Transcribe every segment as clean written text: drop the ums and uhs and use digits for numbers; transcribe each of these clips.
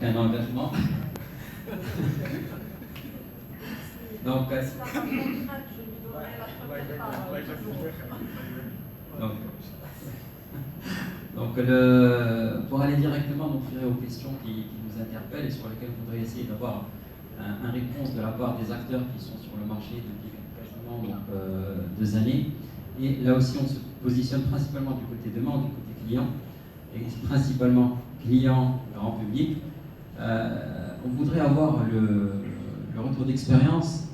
un engagement. Donc, pour aller directement donc, aux questions qui nous interpellent et sur lesquelles je voudrais essayer d'avoir une réponse de la part des acteurs qui sont sur le marché depuis quasiment donc, 2 années. Et là aussi, on se positionne principalement du côté demande, du côté client, et principalement client, grand public. On voudrait avoir le retour d'expérience,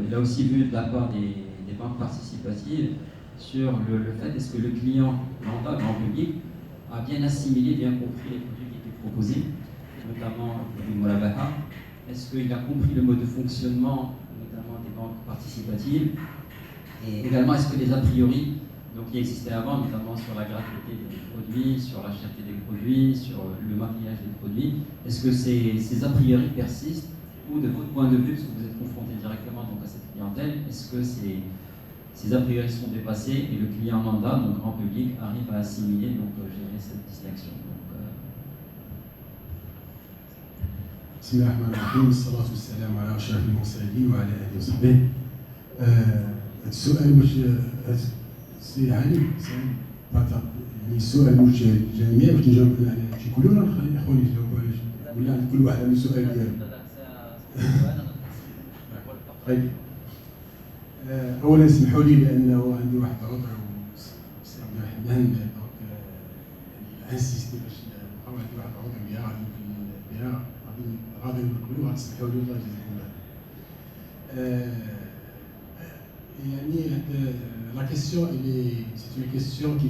là aussi vu de la part des banques participatives, sur le fait est-ce que le client lambda, grand public, a bien assimilé, bien compris les produits qui étaient proposés, notamment le Murabaha. Est-ce qu'il a compris le mode de fonctionnement, notamment des banques participatives? Et également, est-ce que les a priori donc, qui existaient avant, notamment sur la gratuité des produits, sur la cherté des produits, sur le maquillage des produits, est-ce que ces a priori persistent ou de votre point de vue, parce que vous êtes confronté directement donc, à cette clientèle, est-ce que ces a priori sont dépassés et le client lambda, donc grand public, arrive à assimiler, donc gérer cette distinction بسم الله الرحمن الرحيم والصلاة والسلام على أشرف المرسلين وعلى آله وصحبه. هذا السؤال واش سي علي يعني السؤال موجه للجميع باش نجاوب على شي كل ولا نخلي الاخوان يجاوبوا على ولا كل واحد عنده سؤال ديالو؟ طيب اولا اسمحوا لي لانه عندي واحد العذر والسي عبد الرحمن دونك انسيستي باش نبقاو عندي واحد العذر بها غادي نقولوا غتسمحوا لي الله يجزيكم خير. La question, c'est une question qui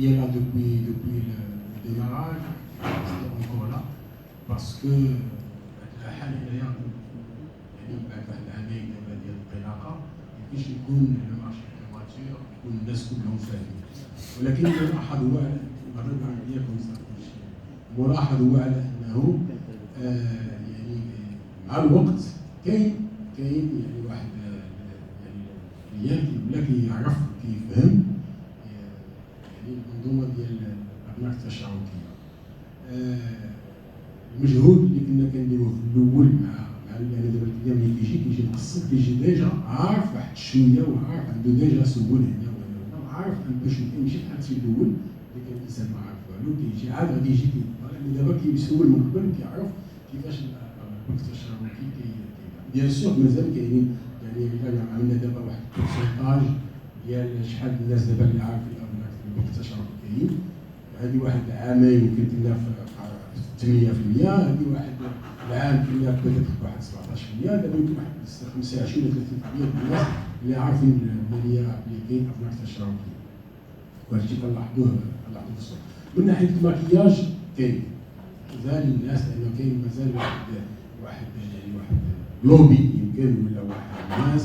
est là depuis le démarrage, c'est encore là, parce que الحال هنايا يعني بعد واحد العامين دابا ديال الانطلاقه كيفاش يكون المارشي ماتيور يكون الناس كلهم فاهمين، ولكن الملاحظ هو مرة ديالكم الملاحظ هو على انه يعني مع الوقت كاين يعني واحد ولا كيعرف كيفهم يعني المنظومه ديال الابناك التشاركيه. المجهود اللي كنا كنديروه في الاول مع انا دابا الكلام اللي كيجي مقصد كيجي ديجا عارف واحد شويه وعارف عنده ديجا سول هنا ولا عارف باش ماشي بحال في الاول اللي كان الانسان ما عارف والو كيجي عاد غادي يجي لان دابا كيسول من قبل كيعرف كيفاش الابناك التشاركي بيان سور مازال كاينين يعني إلا عملنا دابا واحد البورسونتاج ديال شحال الناس دابا اللي عارفين البنك التشاركي كاين، هذه واحد العامين يمكن كنا في 8%، هذه واحد العام كنا بدات بواحد 17%، دابا يمكن واحد 25 ولا 30% ديال الناس اللي عارفين الماليه اللي كاين البنك التشاركي. وهذا الشيء كنلاحظوه في السوق. من ناحيه المكياج كاين مازال الناس لانه كاين مازال واحد لوبي يمكن ولا واحد الناس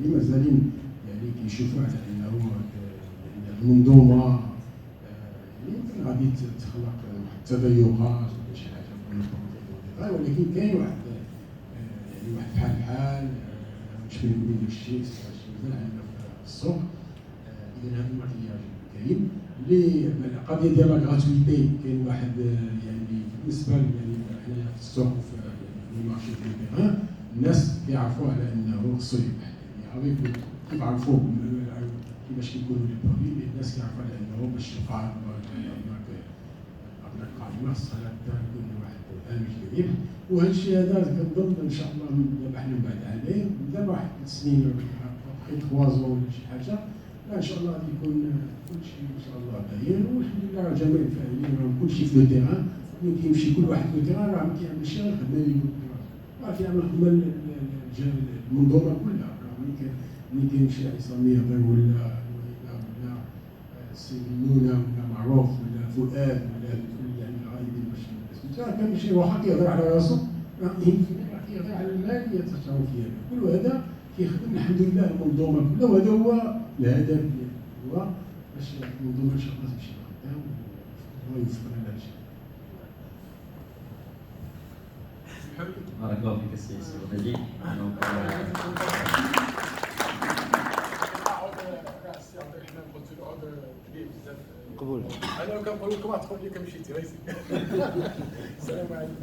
اللي مازالين يعني كيشوفوا على انه يعني المنظومه يعني يمكن غادي تخلق واحد التضيقات ولا شي حاجه ولكن كاين واحد يعني واحد بحال باش كنقولوا داك الشيء مازال عندنا في السوق. اذا هذا المكياج كاين اللي القضيه ديال لا غراتويتي كاين واحد يعني بالنسبه يعني حنا في السوق وفي المارشي ديال الناس كيعرفوا على انه خصو يربح، يعني كيف عرفوا كيفاش كيكونوا لي برودوي الناس كيعرفوا على انه باش تبقى ابناك قادمه خصها يكون واحد هامش ديال الربح. وهذا الشيء هذا كنظن ان شاء الله دابا حنا من بعد عامين دابا واحد 3 سنين ولا 3 زون ولا شي حاجه ان شاء الله غادي يكون كلشي ان شاء الله باين والحمد لله راه جميع الفاعلين كلشي في لو تيران ملي كيمشي كل واحد في لو تيران راه كيعمل شي خدمه اللي كيعمل خدمه المنظومه كلها. ملي كاين شي عصام يهضر ولا سي منونه ولا معروف ولا فؤاد ولا يعني الغايبين باش كان شي واحد كيهضر على راسو راه كيهضر على الماليه التشاركيه كل هذا كيخدم الحمد لله المنظومه كلها. وهذا هو الهدف ديالو هو باش المنظومه ان شاء الله تمشي لقدام الله يوفقنا لهذا الشيء. بارك الله فيك السي وليد. قبول. انا كنقول لكم واحد تقول لي كمشيتي غير السلام عليكم.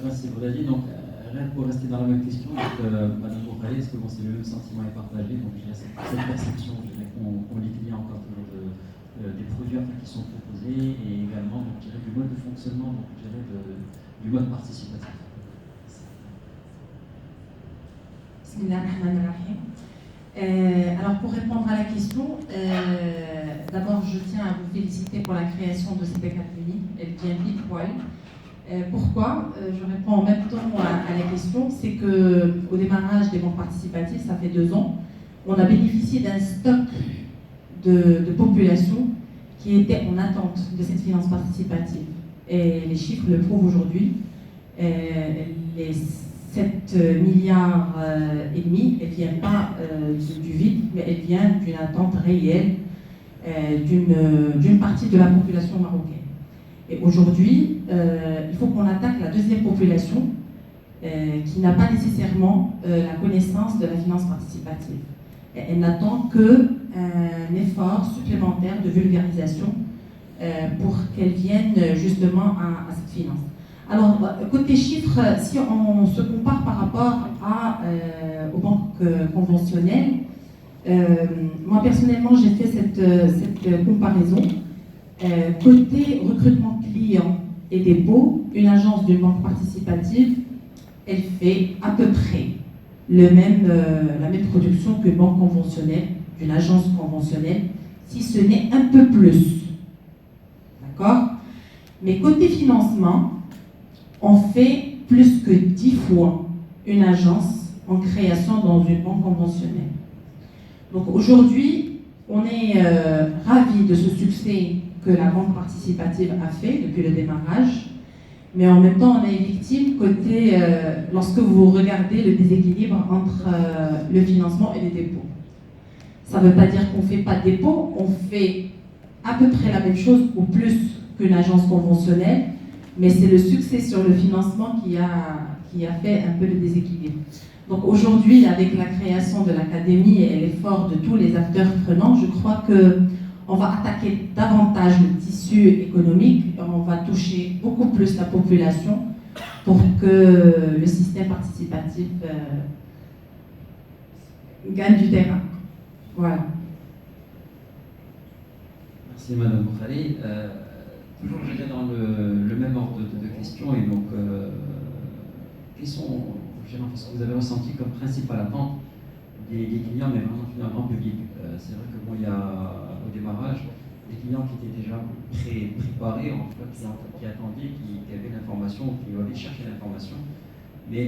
Merci Brady. Donc, rien pour rester dans la même question, Madame Bourrali, est-ce que bon, c'est le même sentiment est partagé? Donc, je dirais cette perception, je dirais qu'on les clients encore toujours des produits qui sont proposés et également, donc, je dirais, du mode de fonctionnement, donc, je dirais, du mode participatif. Bismillahirrahmanirrahim. Alors pour répondre à la question, d'abord je tiens à vous féliciter pour la création de cette académie, elle vient pile poil. Pourquoi je réponds en même temps à la question, c'est qu'au démarrage des banques participatives, ça fait 2 ans, on a bénéficié d'un stock de population qui était en attente de cette finance participative. Et les chiffres le prouvent aujourd'hui. Les 7 milliards et demi, elles ne viennent pas du vide, mais elles viennent d'une attente réelle d'une partie de la population marocaine. Et aujourd'hui, il faut qu'on attaque la deuxième population qui n'a pas nécessairement la connaissance de la finance participative. Et elle n'attend qu'un effort supplémentaire de vulgarisation pour qu'elle vienne justement à cette finance. Alors, côté chiffres, si on se compare par rapport aux banques conventionnelles, moi personnellement j'ai fait cette comparaison. Côté recrutement client et dépôt, une agence d'une banque participative, elle fait à peu près la même production qu'une banque conventionnelle, d'une agence conventionnelle, si ce n'est un peu plus. D'accord? Mais côté financement, on fait plus que 10 fois une agence en création dans une banque conventionnelle. Donc aujourd'hui, on est ravis de ce succès que la banque participative a fait depuis le démarrage, mais en même temps, on est victime lorsque vous regardez le déséquilibre entre le financement et les dépôts. Ça ne veut pas dire qu'on ne fait pas de dépôt, on fait à peu près la même chose ou plus qu'une agence conventionnelle, mais c'est le succès sur le financement qui a fait un peu le déséquilibre. Donc aujourd'hui, avec la création de l'académie et l'effort de tous les acteurs prenants, je crois qu'on va attaquer davantage le tissu économique et on va toucher beaucoup plus la population pour que le système participatif gagne du terrain. Voilà. Merci Madame Bourrali. Toujours je dirais dans le même ordre de questions et donc quels sont ce que vous avez ressenti comme principale attente des clients, mais vraiment finalement public. C'est vrai que bon, il y a au démarrage des clients qui étaient déjà préparés, en tout cas qui attendaient, qui avaient l'information, qui allaient chercher l'information. Mais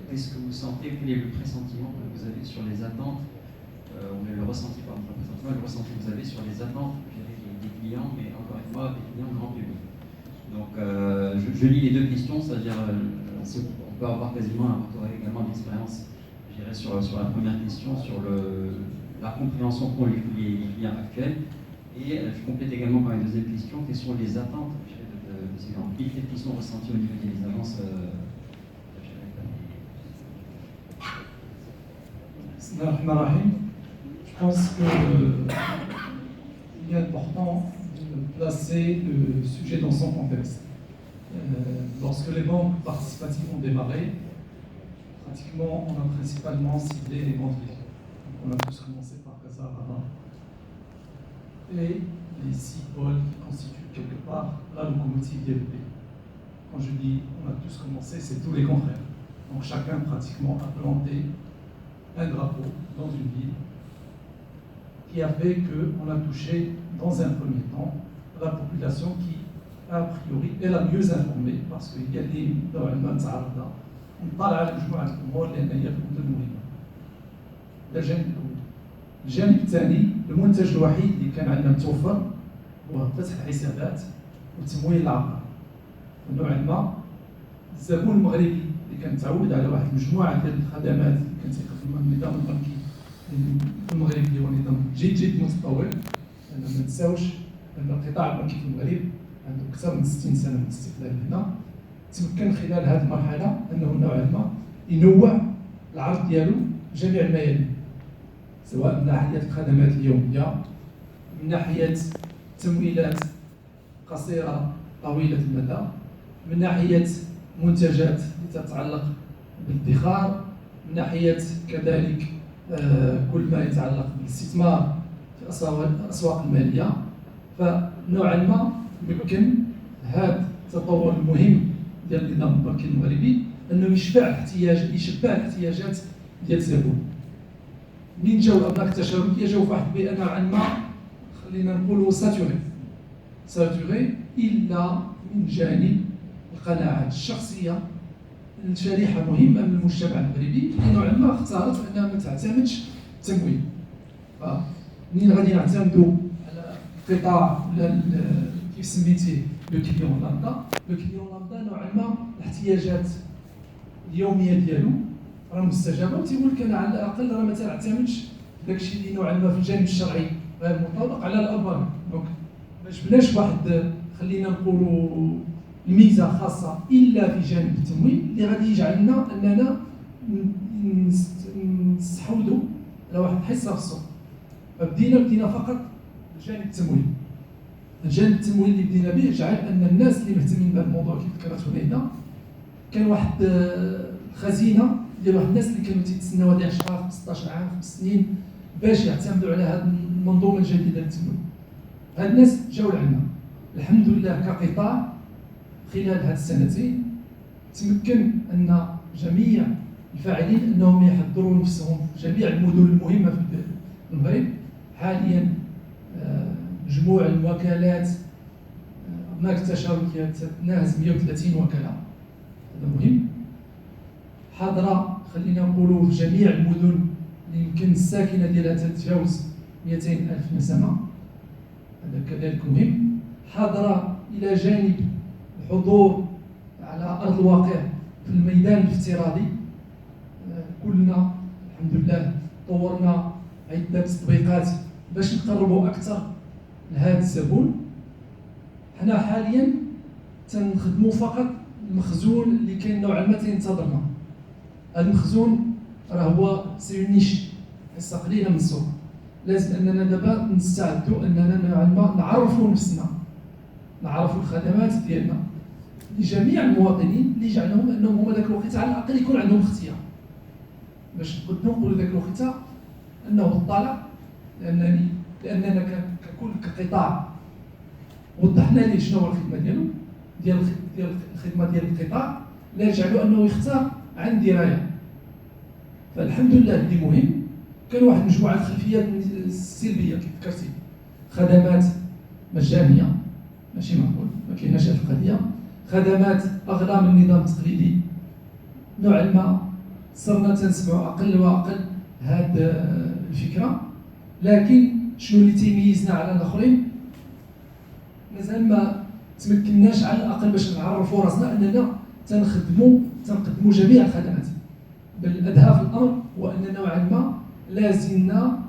qu'est-ce que vous sentez, quel est le pressentiment que vous avez sur les attentes, ou le ressenti, pardon, le ressenti que vous avez sur les attentes des clients, mais encore une fois, des clients grand public. Donc je lis les 2 questions, c'est-à-dire on peut avoir quasiment un retour également d'expérience, je dirais, sur la première question, sur la compréhension qu'ont les clients actuels. Et je complète également par une deuxième question, quelles sont les attentes de ces grands publics qui sont ressenties au niveau des agences Je pense qu'il est important de placer le sujet dans son contexte. Lorsque les banques participatives ont démarré, pratiquement on a principalement ciblé les grandes villes. On a tous commencé par Casablanca et les 6 pôles qui constituent quelque part la locomotive du pays. Quand je dis on a tous commencé, c'est tous les confrères. Donc chacun pratiquement a planté un drapeau dans une ville qui a fait qu'on a touché dans un premier temps la population qui a priori est la mieux informée parce qu'il y a des نوعا ما تعرضنا ونطلع على مجموعه الامور لان هي في المدن المهمه. هذا الجانب الاول. الجانب الثاني المنتج الوحيد اللي كان عندنا متوفر هو فتح حسابات وتمويل العقار. نوعا ما الزبون المغربي اللي كان متعود على واحد المجموعه ديال الخدمات اللي كانت تخدم النظام البنكي المغربي اللي هو نظام جد متطور. ما ننساوش ان القطاع البنكي في المغرب عنده أكثر من 60 سنة من الاستقلال هنا، تمكن خلال هذه المرحلة أنه نوعا ما ينوع العرض ديالو جميع الميادين، سواء من ناحية الخدمات اليومية من ناحية تمويلات قصيرة طويلة المدى، من ناحية منتجات تتعلق بالادخار، من ناحية كذلك كل ما يتعلق بالاستثمار في الأسواق المالية. فنوعا ما يمكن هذا التطور المهم ديال النظام البنكي المغربي انه يشبع الاحتياجات ديال الزبون. منين جاو الابناء التشاركيه جاو فواحد البيئه نوعا ما خلينا نقولوا ساتوري الا من جانب القناعات الشخصيه لشريحه مهمه من المجتمع المغربي اللي نوعا ما اختارت انها ما تعتمدش التمويل. فمنين غادي نعتمدوا على القطاع ولا كيف سميتيه لو كليون لامدا نوعا ما الاحتياجات اليوميه ديالو راه مستجابه، وتيقول لك انا على الاقل راه ما تعتمدش داكشي اللي نوعا ما في الجانب الشرعي غير مطابق على الابواب. دونك ما جبناش واحد خلينا نقولوا الميزه خاصه الا في جانب التمويل اللي غادي يجعلنا اننا نستحوذوا على واحد الحصه في السوق. فبدينا فقط الجانب التمويلي. الجانب التمويلي اللي بدينا به جعل ان الناس اللي مهتمين بهذا الموضوع كيف ذكرت هنا كان واحد الخزينه ديال واحد الناس اللي كانوا تيتسناو هذه 10 15 عام 5 سنين باش يعتمدوا على هذه المنظومه الجديده للتمويل. هاد الناس جاوا لعنا الحمد لله كقطاع. خلال هاد السنتين تمكن ان جميع الفاعلين انهم يحضروا نفسهم في جميع المدن المهمه في المغرب. حاليا مجموع الموكلات هناك التشاركيه تتناهز 130 وكاله، هذا مهم. حاضره خلينا نقولوا في جميع المدن اللي يمكن الساكنه ديالها تتجاوز 200,000 نسمه، هذا كذلك مهم. حاضره الى جانب الحضور على ارض الواقع في الميدان الافتراضي. كلنا الحمد لله طورنا عده تطبيقات باش نقربوا اكثر لهذا الزبون. حنا حاليا تنخدموا فقط المخزون اللي كاين نوعا ما تينتظرنا. هذا المخزون راه هو سيونيش حصه قليله من السوق. لازم اننا دابا نستعدوا اننا نوعا ما نعرفوا نفسنا، نعرفوا الخدمات ديالنا لجميع المواطنين اللي يجعلهم انهم هما ذاك الوقت على الاقل يكون عندهم اختيار باش نقولوا ذاك الوقت انه بالطلع. لاننا ككل كقطاع وضحنا ليه شنو هو الخدمه ديالو ديال الخدمه ديال القطاع لا يجعلوا انه يختار عن درايه. فالحمد لله اللي مهم كان واحد مجموعه الخلفيات السلبيه كيف ذكرتي، خدمات مجانيه ماشي معقول ما كايناش هذه القضيه، خدمات اغلى من النظام التقليدي. نوعا ما صرنا تنسمعوا اقل واقل هذه الفكره. لكن شنو اللي تيميزنا على الاخرين؟ مازال ما تمكناش على الاقل باش نعرفوا راسنا اننا تنقدموا جميع الخدمات. بل الادهى في الامر هو ان نوعا ما لازلنا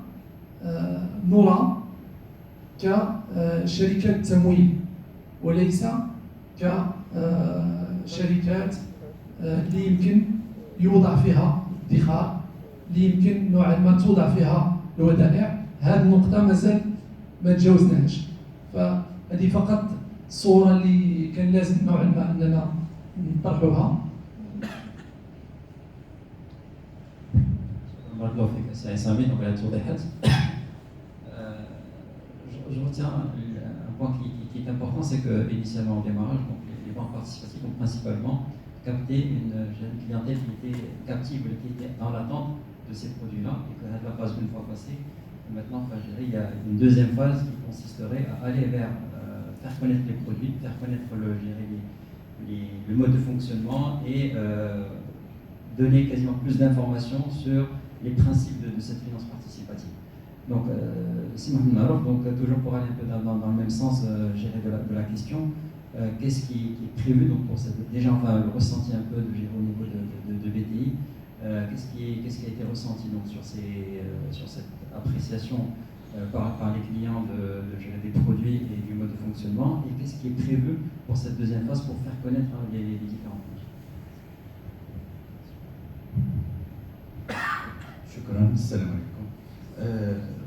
نرى كشركات تمويل وليس كشركات اللي يمكن يوضع فيها ادخار، اللي يمكن نوعا ما توضع فيها الودائع. هذه النقطة مازال ما تجاوزناهاش. فهذه فقط الصورة اللي كان لازم نوعا ما أننا نطرحوها. بارك الله فيك سي سامي donc على التوضيحات. Je retiens un point qui est important, c'est que initialement au démarrage, donc les banques participatives ont principalement capté une jeune clientèle qui était captive, qui était dans l'attente de ces produits-là, et que la phase une fois passée, maintenant, enfin, je dirais, il y a une deuxième phase qui consisterait à aller vers faire connaître les produits, faire connaître le mode de fonctionnement et donner quasiment plus d'informations sur les principes de cette finance participative. Donc, Mohamed Marouf, donc toujours pour aller un peu dans le même sens, de la question, qu'est-ce qui est prévu donc pour cette, déjà enfin le ressenti un peu au niveau de BTI, qu'est-ce qui a été ressenti donc sur cette appréciation par les clients de gérer des produits et du mode de fonctionnement, et qu'est-ce qui est prévu pour cette deuxième phase pour faire connaître les différents produits. شكرا. السلام عليكم.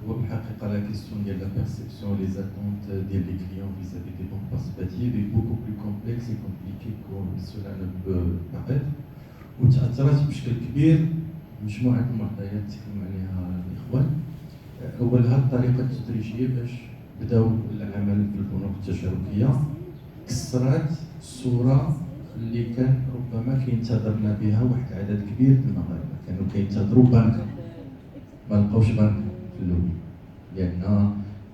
هو بالحقيقه لا كيستيون ديال لا بيرسيبسيون لي زاتونت ديال لي كليون فيزافي دي بونك بارتيسيباتيف اي بوكو بلو كومبلكس اي كومبليكي كو سولا نو بو باريتر وتاثرت بشكل كبير مجموعه المعطيات تكلم عليها الاخوان. اولها الطريقه التدريجيه باش بداو العمل في البنوك التشاركيه كسرات الصوره اللي كان ربما كينتظرنا بها واحد العدد كبير من المغاربه. كانوا كينتظروا بنكه ما لقاوش بنكه في الاول لان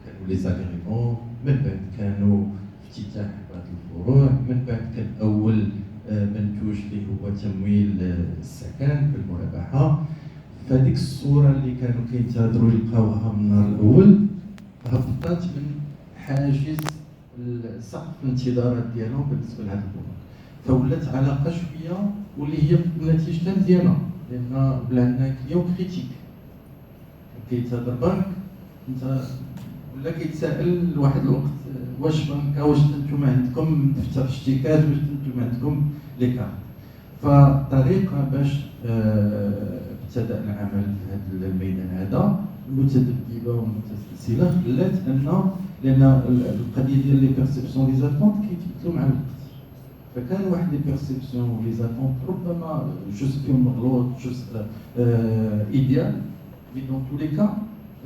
كانوا لي زاغريمون، من بعد كانوا افتتاح بعض الفروع، من بعد كان اول منتوج اللي هو تمويل السكن بالمرابحه. فهذيك الصوره اللي كانوا كينتظروا يلقاوها من النهار الاول هبطت من حاجز سقف الانتظارات ديالهم بالنسبه لهذا البنوك، فولات علاقه شويه واللي هي نتيجه مزيانه لان بلا عندنا كليون كريتيك كيتهضر بنك انت ولا كيتسائل لواحد الوقت واش بنكه واش نتوما عندكم دفتر اشتكات واش نتوما عندكم لي كارت. فطريقه باش ابتدأ العمل في هذا الميدان هذا متذبذبه ومتسلسله خلات لان القضيه ديال لي بيرسيبسيون لي زاتونت كيتبدلوا مع الوقت. فكان واحد لي بيرسيبسيون ولي زاتونت ربما جزء فيهم مغلوط جزء ايديال مي دون تو لي كا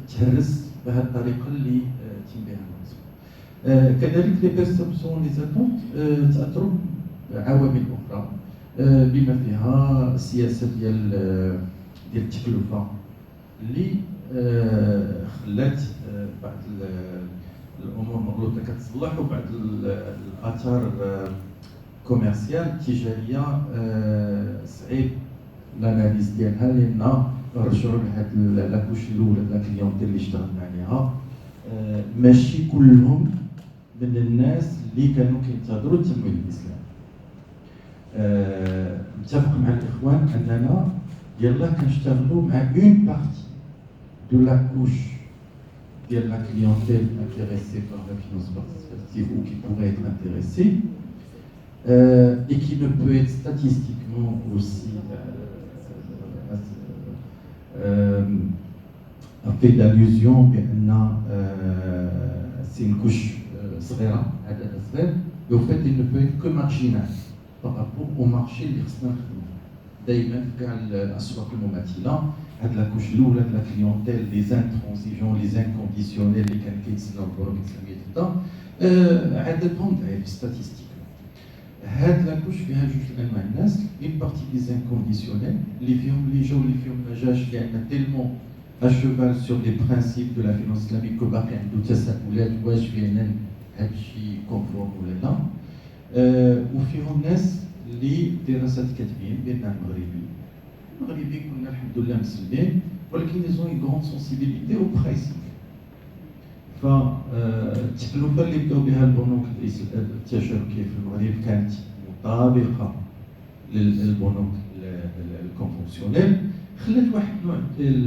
تهرس بهذه الطريقه اللي تم بها الناس. كذلك لي بيرسيبسيون لي زاتونت تاثروا بعوامل اخرى بما فيها السياسه ديال التكلفه اللي خلات بعض الامور مغلوطه كتصلح وبعض الاثار كوميرسيال التجاريه صعيب الاناليز ديالها لان رجعوا لهاد لاكوش الاولى ديال الكليونتيل اللي اشتغلنا عليها ماشي كلهم من الناس اللي كانوا كينتظروا التمويل الاسلامي. متفق مع الاخوان اننا يلا كنشتغلوا مع اون بارتي دو لا كوش ديال لا كليونتيل انتريسي بار لا فينانس بارتيسيباتيف ou qui pourrait être intéressée et qui ne peut être statistiquement aussi fait d'allusion بان c'est une couche صغيره عدد صغير et au fait il ne peut être que marginal par rapport au marché اللي خصنا نخدمو. دائما في كاع الاسواق المماثله هاد لاكوش الاولى د لا كليونتيل لي زانترونزيجون لي زانكونديسيونيل اللي كان كيتسناو البنوك الاسلاميه تبدا عددهم ضعيف ستاتيستيك. هاد لاكوش فيها جوج انواع الناس، اون بارتي دي زانكونديسيونيل اللي فيهم اللي جاو اللي فيهم ما جاش لان تيلمون اشوفال سور لي برانسيب دو لا فينانس اسلاميك كو باقي عنده تساؤلات واش فعلا هادشي كونفورم ولا لا. وفيهم ناس اللي دراسات كاتبين بان المغربي كنا الحمد لله مسلمين ولكن لي زون غون سونسيبيليتي او برايسينغ. فالتكلفه اللي بداو بها البنوك التشاركيه في المغرب كانت مطابقه للبنوك الكونفونسيونيل، خلات واحد النوع ديال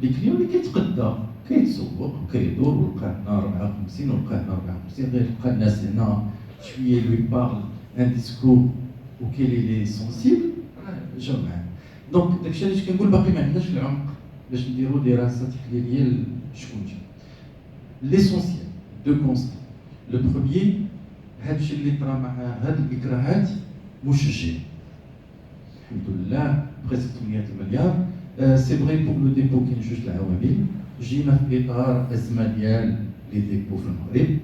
لي كليون اللي كيتقدى كيتسوق وكيدور ولقى هنا 54 ولقى هنا 54 غير لقى الناس هنا شويه لوي بارل ان ديسكور وكاين لي سونسيبل جا معاه. دونك داكشي علاش كنقول باقي ما عندناش العمق باش نديروا دراسه تحليليه لشكون جا. ليسونسيال دو كونستان لو بروميير هادشي اللي طرا مع هاد الاكراهات مشجع الحمد لله بريسك 800 المليار. سي فري بور لو ديبو كاين جوج العوامل. جينا في اطار ازمه ديال لي ديبو في المغرب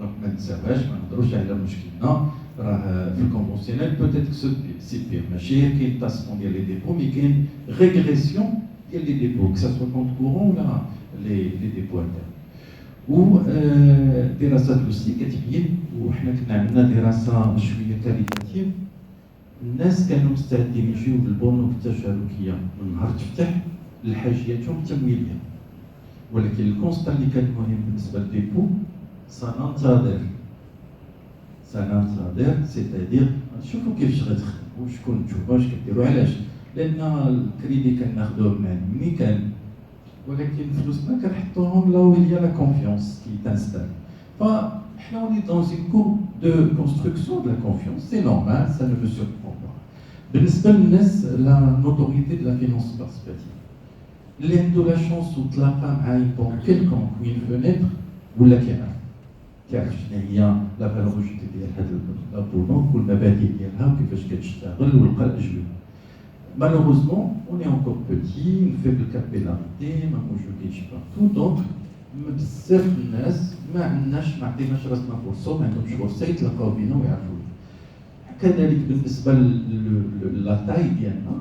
دونك ما ننساوهاش ما نهضروش على مشكلنا راه في الكونفونسيونيل بوتيت سي بير ماشي كاين تاسمون ديال لي ديبو مي كاين ريغريسيون ديال لي ديبو كو سوا كونت كورون ولا لي ديبو انترن. و دراسات اوسي كتبين وحنا كنا عندنا دراسه شويه كاليتاتيف الناس كانوا مستعدين يجيو للبنوك التشاركيه من نهار تفتح لحاجياتهم التمويليه، ولكن الكونستا اللي كان مهم بالنسبه للديبو سننتظر سيتادير نشوفوا كيفاش غتخدموا شكون نتوما واش كديروا علاش لان الكريدي كناخذوه من مني كان ولكن فلوسنا كنحطوهم لا ويل لا كونفيونس كي تانستال. فاحنا اوني دون اون كور دو كونستركسيون دو لا كونفيونس سي نورمال سا نو مو سوربرون با. بالنسبه للناس لا نوتوريتي دو لا فينانس بارتيسيباتيف اللي عنده لا شونس وتلاقى مع اون بون كيلكونك وين فونيتر ولا كيعرف شنو هي لا فالور اجوتي ديال هاد البنوك والمبادئ ديالها وكيفاش كتشتغل ولقى الاجوبه. Malheureusement, on est encore petit, une faible capillarité, ما موجودينش partout, donc بزاف الناس ما عطيناش راسنا فرصه، ما عندهمش فرصه يتلاقاو بينا ويعرفوا. كذلك بالنسبه لا تاي ديالنا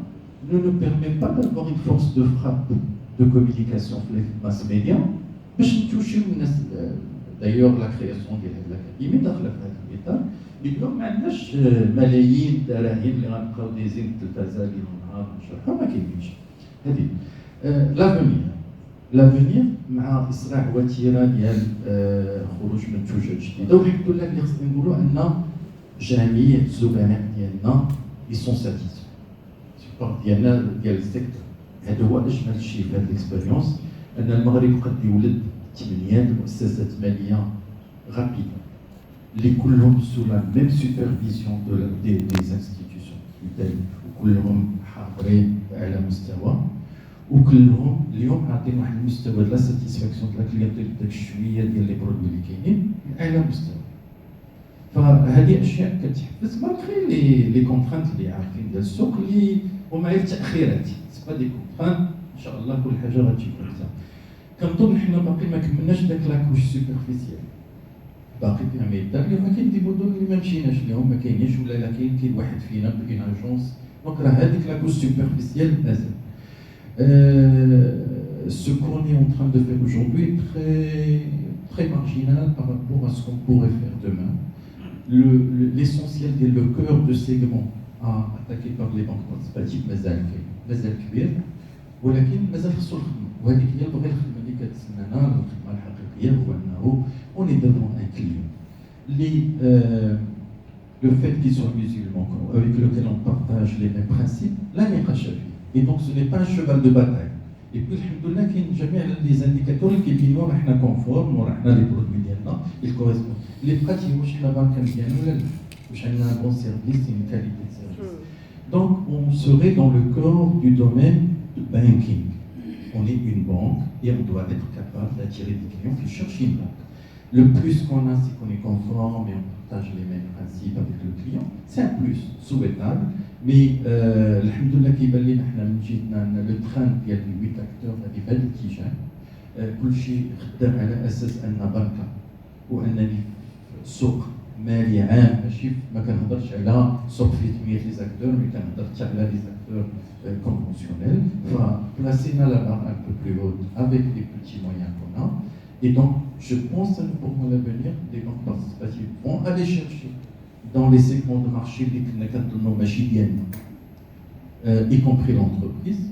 ne nous permet pas d'avoir une force de frappe de communication في الماس ميديا باش نتوشيو الناس. دايوغ لا كرياسيون ديال هاد الاكاديمي داخله في هذا الاطار. اليوم ما عندناش ملايين الدراهم اللي غنبقاو دايزين التلفازه ليل ونهار نشرحها، ما كاينينش. هذه لافونير مع اسراع وتيره ديال خروج منتوجات جديده، والحمد لله اللي خصنا نقولوا ان جميع الزبناء ديالنا يسون ساتيسفي ديالنا ديال السيكتور. هذا هو اجمل شيء في هذه الاكسبيريونس، ان المغرب قد يولد 8 مؤسسات ماليه غابيده اللي كلهم سو لا ميم سوبرفيزيون دي انستيتيوشن تاعي، وكلهم حاضرين على مستوى، وكلهم اليوم عاطين واحد المستوى لا ساتيسفاكسيون ديال الكليونتيل داك الشويه ديال لي برودوي اللي كاينين على مستوى. فهذه اشياء كتحفز مالغري لي كونترانت اللي عارفين ديال السوق اللي ومع التاخيرات سي دي كونترانت ان شاء الله كل حاجه غتجي كويسه. كنظن حنا باقي ما كملناش داك لاكوش سوبرفيسيال، باقي فيها ميدان اللي ما كاين دي مدن اللي ما مشيناش لهم ما كاينينش، ولا لا كاين واحد فينا بين اجونس. دونك راه هذيك لاكوش سوبرفيسيال مازال. Ce qu'on est en train de faire aujourd'hui est très marginal par rapport à ce qu'on pourrait faire demain. L'essentiel est le cœur de segment attaqué par les banques participatives مازال كبير، ولكن مازال خصو الخدمه، وهذيك هي البغيه الخدمه اللي كتسنانا. الخدمه الحقيقيه هو انه on est devant un client le fait qu'ils soient musulmans avec lequel on partage les mêmes principes لا نقاش فيه. Et donc ce n'est pas un cheval de bataille. Et puis alhamdoulilah كاين جميع les indicateurs اللي كيبينوا راه حنا كونفورم وراه حنا لي برودوي ديالنا الكوريسبون اللي بقات هي واش حنا بانكا مزيان ولا لا، واش عندنا un bon service et une qualité de service. Donc on serait dans le corps du domaine de banking. On est une banque et on doit être capable d'attirer des clients qui cherchent une banque. Le plus qu'on a, c'est qu'on est conforme et on partage les mêmes principes avec le client. C'est un plus souhaitable. Mais alhamdoulilah كيبان لنا حنا من جهتنا ان لو تران ديال لي 8 اكتور غادي في هذا الاتجاه. كلشي خدام على اساس ان بنكه وانني سوق مالي عام، ماشي ما كنهضرش على سوق فيه 8 لي زاكتور، مي كنهضر حتى على لي زاكتور conventionnels. فبلاسينا لا barre un peu plus haute avec les petits moyens qu'on a. Et donc je pense que pour l'avenir les banques participatives vont aller chercher dans les segments de marché y compris l'entreprise,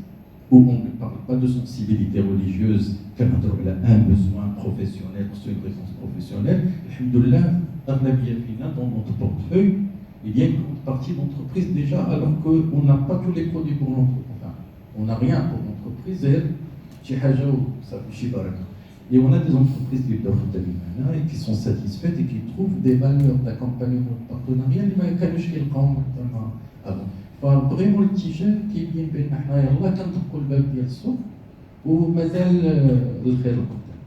où on ne parle pas de sensibilité religieuse, un besoin professionnel, pour une raison professionnelle. Alhamdoulilah, dans notre portefeuille, il y a une grande partie d'entreprise déjà, alors qu'on n'a pas tous les produits pour l'entreprise. Enfin, on n'a rien pour l'entreprise, et on a des entreprises qui sont satisfaites et qui trouvent des valeurs d'accompagnement de partenariat اللي ما كانوش كيلقاوهم avant. فبغيمون الاتجاه كيبين بان حنا يلاه كنطبقوا الباب ديال السوق ومازال الخير القدام.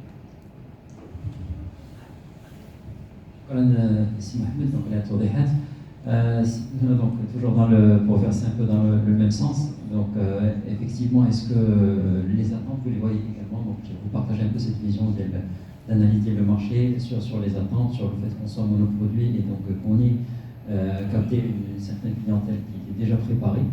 شكرا سي محمد donc les توضيحات. Donc toujours pour verser un peu dans le même sens. Donc effectivement, est-ce que les attentes vous les voyez également? Donc vous partagez un peu cette vision d'analyser le marché sur les attentes, sur le fait qu'on soit monoproduit et donc qu'on ait capté une certaine clientèle qui est déjà préparée,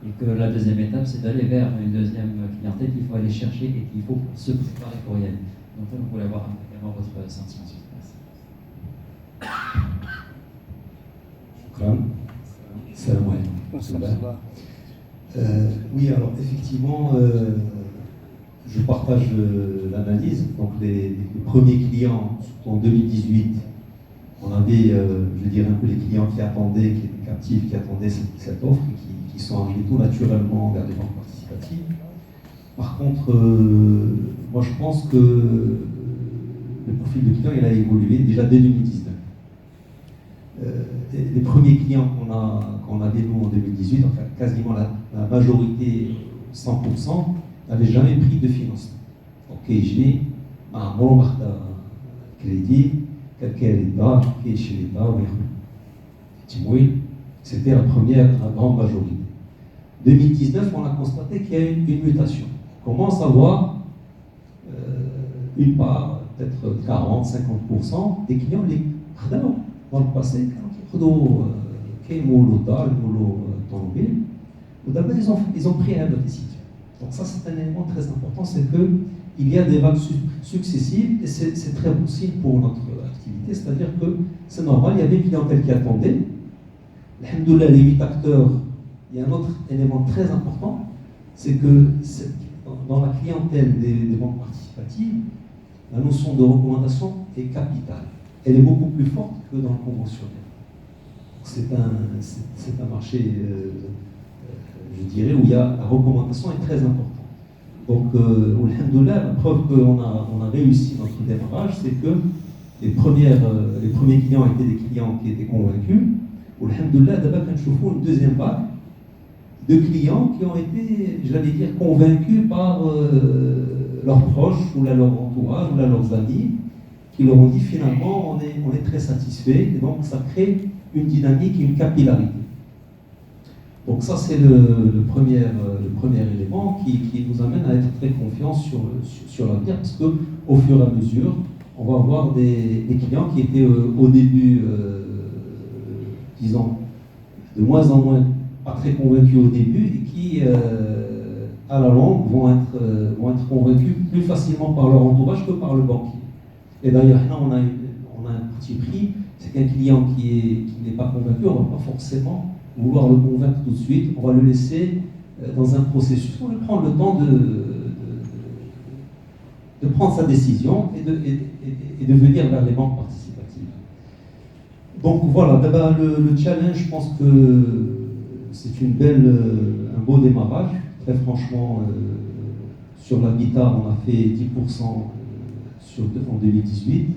et que la deuxième étape c'est d'aller vers une deuxième clientèle qu'il faut aller chercher et qu'il faut se préparer pour y aller. Donc vous voulez avoir également votre sentiment sur ça. Salam alaikum. Oui, alors effectivement, je partage l'analyse. Donc les premiers clients en 2018, on avait, je dirais un peu les clients qui attendaient, qui étaient captifs, qui attendaient cette offre, et qui sont arrivés tout naturellement vers les banques participatives. Par contre, moi je pense que le profil de client il a évolué déjà dès 2019. Les premiers clients qu'on avait nous en 2018, enfin quasiment la majorité, 100%, n'avait jamais pris de financement. Donc, il m'a montré crédit, quelqu'un l'État, qui est chez l'État, c'était la grande majorité. 2019, on a constaté qu'il y a une mutation. On commence à voir une part, peut-être 40-50% des clients les perdants dans le passé, qui ont ils ont pris un décision. Donc ça, c'est un élément très important, c'est qu'il y a des vagues successives et c'est très bon signe pour notre activité, c'est-à-dire que c'est normal, il y avait une clientèle qui attendait. Alhamdoulilah, les 8 acteurs, il y a un autre élément très important, c'est que dans la clientèle des banques participatives, la notion de recommandation est capitale. Elle est beaucoup plus forte que dans le conventionnel. C'est un marché, je dirais, où la recommandation est très importante. Donc, alhamdoulilah, la preuve qu'on a réussi notre démarrage, c'est que les premiers clients étaient des clients qui étaient convaincus. Alhamdoulilah, d'abord, nous avons une deuxième vague de clients qui ont été, j'allais dire, convaincus par leurs proches ou leur entourage ou leurs amis, qui leur ont dit finalement on est très satisfait, et donc ça crée une dynamique et une capillarité. Donc ça c'est le premier élément qui nous amène à être très confiants sur l'avenir, parce qu'au fur et à mesure, on va avoir des clients qui étaient au début, disons, de moins en moins pas très convaincus au début et qui, à la longue, vont être convaincus plus facilement par leur entourage que par le banquier. Et d'ailleurs, là, on a un petit prix, c'est qu'un client qui n'est pas convaincu, on ne va pas forcément vouloir le convaincre tout de suite, on va le laisser dans un processus, on va lui prendre le temps de prendre sa décision et de venir vers les banques participatives. Donc voilà, d'abord le challenge, je pense que c'est un beau démarrage. Très franchement, sur l'habitat, on a fait 10% en 2018.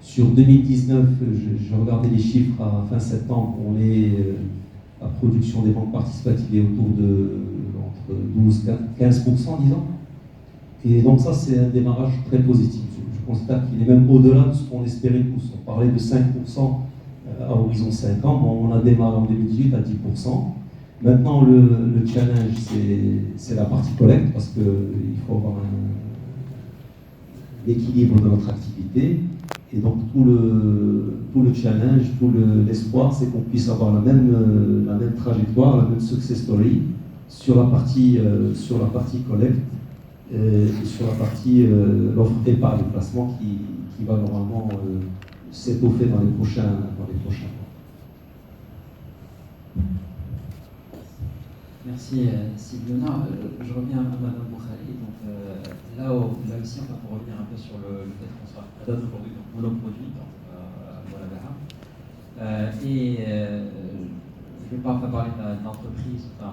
Sur 2019, j'ai regardé les chiffres à fin septembre, la production des banques participatives est autour de entre 12-15%, disons. Et donc ça, c'est un démarrage très positif. Je constate qu'il est même au-delà de ce qu'on espérait tous. On parlait de 5% à horizon 5 ans, bon, on a démarré en 2018 à 10%. Maintenant, le challenge, c'est la partie collecte, parce qu'il faut avoir l'équilibre de notre activité. Et donc, tout le challenge, tout l'espoir, c'est qu'on puisse avoir la même trajectoire, la même success story sur la partie collecte et sur la partie l'offre épargne et placement qui va normalement s'étoffer dans les prochains mois. Merci Sylviana. Je reviens à Madame Boukhari. Donc là aussi, on va revenir un peu sur le fait qu'on soit à date aujourd'hui monoproduit, et je ne vais pas parler d'entreprise, enfin